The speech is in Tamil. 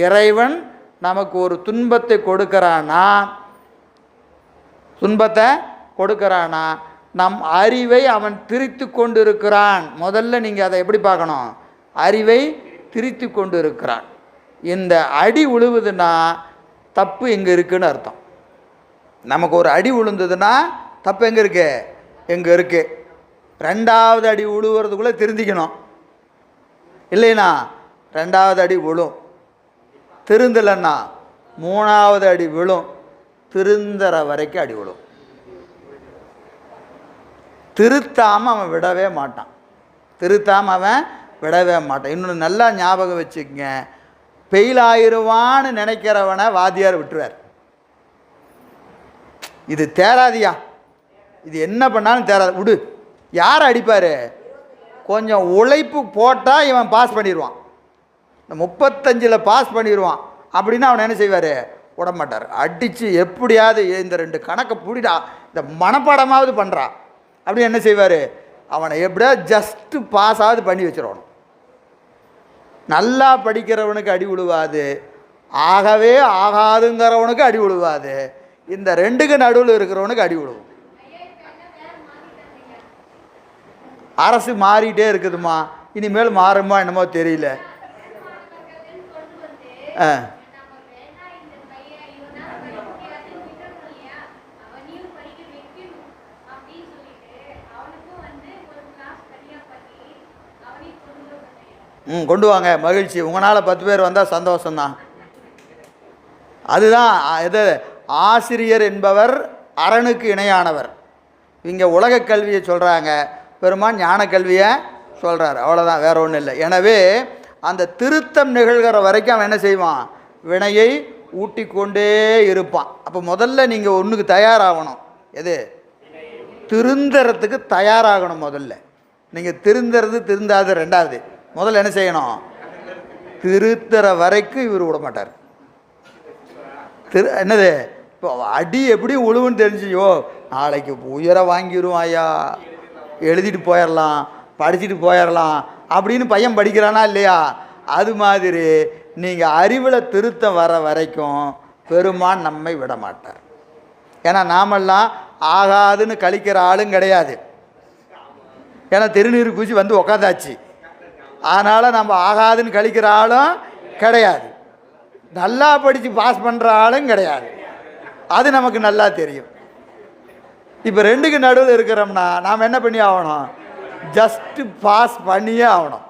இறைவன் நமக்கு ஒரு துன்பத்தை கொடுக்கறானா, நம் அறிவை அவன் திரித்து கொண்டு இருக்கிறான். முதல்ல நீங்கள் அதை எப்படி பார்க்கணும்? அறிவை திரித்து கொண்டு இருக்கிறான். இந்த அடி உழுவுதுன்னா தப்பு எங்கே இருக்குன்னு அர்த்தம். நமக்கு ஒரு அடி விழுந்ததுன்னா தப்பு எங்கே இருக்கு? எங்கே இருக்கு. ரெண்டாவது அடி விழுவுறதுக்குள்ளே திருந்திக்கணும். இல்லைன்னா ரெண்டாவது அடி விழும். திருந்தலைன்னா மூணாவது அடி விழும். திருந்துற வரைக்கும் அடி விழும். திருத்தாமல் அவன் விடவே மாட்டான். இன்னொன்று நல்லா ஞாபகம் வச்சுக்கங்க, ஃபெயில் ஆயிடுவான்னு நினைக்கிறவனை வாத்தியார் விட்டுருவார். இது தேராதியா, இது என்ன பண்ணாலும் தேராது, விடு. யார் அடிப்பார்? கொஞ்சம் உழைப்பு போட்டால் இவன் பாஸ் பண்ணிடுவான். 35 பாஸ் பண்ணிடுவான் அப்படின்னா அவனை என்ன செய்வார்? விட மாட்டார். அடித்து எப்படியாவது இந்த 2 கணக்கை பிடிடா, இந்த மனப்பாடமாவது பண்ணுறா அப்படின்னு என்ன செய்வார்? அவனை எப்படியா ஜஸ்ட்டு பாஸாவது பண்ணி வச்சிடணும். நல்லா படிக்கிறவனுக்கு அடி விழுவாது, ஆகவே ஆகாதுங்கிறவனுக்கு அடி விழுவாது. இந்த 2க்கு நடுவில் இருக்கிறவனுக்கு அடி விழுவும். அரசு மாறிட்டே இருக்குதுமா, இனிமேல் மாறுமா என்னமோ தெரியல. கொண்டு வாங்க, மகிழ்ச்சி. உங்களால் 10 பேர் வந்தால் சந்தோஷம்தான். அதுதான் இது. ஆசிரியர் என்பவர் அரணுக்கு இணையானவர். இங்கே உலக கல்வியை சொல்கிறாங்க, பெருமான் ஞான கல்வியை சொல்கிறார். அவ்வளோதான், வேற ஒன்றும் இல்லை. எனவே அந்த திருத்தம் நிகழ்கிற வரைக்கும் அவன் என்ன செய்வான்? வினையை ஊட்டி கொண்டே இருப்பான். அப்போ முதல்ல நீங்கள் ஒன்றுக்கு தயாராகணும். எது? திருந்தறதுக்கு தயாராகணும். முதல்ல நீங்கள் திருந்தாது ரெண்டாவது. முதல்ல என்ன செய்யணும்? திருத்துற வரைக்கும் இவர் விட மாட்டார். என்னது இப்போ அடி எப்படி உழுவுன்னு தெரிஞ்சியோ, நாளைக்கு உயர வாங்கிடுவோம் ஐயா, எழுதிட்டு போயிடலாம், படிச்சுட்டு போயிடலாம் அப்படின்னு பையன் படிக்கிறானா இல்லையா? அது மாதிரி நீங்கள் அறிவில் திருத்தம் வர வரைக்கும் பெருமான் நம்மை விட மாட்டார். ஏன்னா நாமெல்லாம் ஆகாதுன்னு கழிக்கிற ஆளும் கிடையாது. ஏன்னா திருநீர் பூச்சி வந்து உக்காந்தாச்சு, அதனால் நம்ம ஆகாதுன்னு கழிக்கிற ஆளும் கிடையாது. நல்லா படித்து பாஸ் பண்ணுற ஆளும் கிடையாது. அது நமக்கு நல்லா தெரியும். இப்போ 2க்கு நடுவில் இருக்கிறோம்னா நாம் என்ன பண்ணி ஆகணும்? ஜஸ்ட்டு பாஸ் பண்ணியே ஆகணும்.